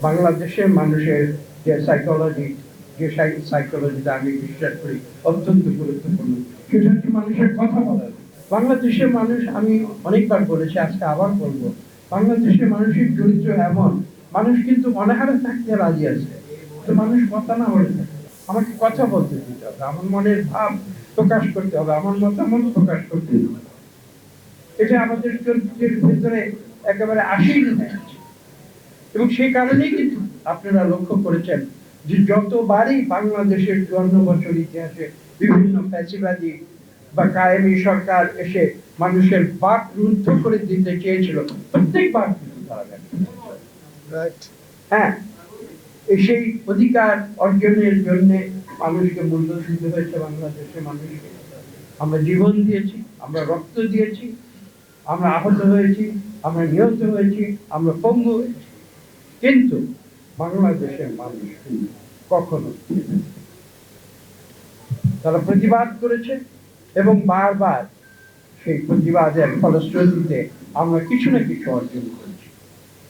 বাংলাদেশের মানুষের যে সাইকোলজি, যে সাইকোলজিতে আমি বিশ্বাস করি অত্যন্ত গুরুত্বপূর্ণ, সেটা হচ্ছে মানুষের কথা বলা। বাংলাদেশের মানুষ, আমি অনেকবার বলেছি, আজকে আবার বলবো, বাংলাদেশের মানুষের চরিত্র এমন, মানুষ কিন্তু অনাহারে থাকতে রাজি আছে, তো মানুষ কথা না বলে থাকে। আমাকে কথা বলতে দিতে হবে, আমার মনের ভাব প্রকাশ করতে হবে, আমার মতামত প্রকাশ করতে হবে। এটা আমাদের চরিত্রের ভিতরে একেবারে আসেই না। এবং সেই কারণেই কিন্তু আপনারা লক্ষ্য করেছেন যে যতবারই বাংলাদেশের ৫৪ বছর ইতিহাসে বিভিন্ন ফ্যাসিবাদী বা কায়েমি সরকার এসে মানুষের বাক রুদ্ধ করে দিতে চেয়েছিল, প্রত্যেকবার কিন্তু তারা ব্যর্থ হয়েছে। হ্যাঁ, সেই অধিকার অর্জনের জন্য মানুষকে মূল্য দিতে হয়েছে। বাংলাদেশের মানুষকে আমরা জীবন দিয়েছি, আমরা রক্ত দিয়েছি, আমরা আহত হয়েছি, আমরা নিহত হয়েছি, আমরা পঙ্গু হয়েছি, কিন্তু বাংলাদেশের মানুষ কখনো তারা প্রতিবাদ করেছে এবং বারবার সেই প্রতিবাদের ফলশ্রুতিতে আমরা কিছু না কিছু অর্জন করেছি।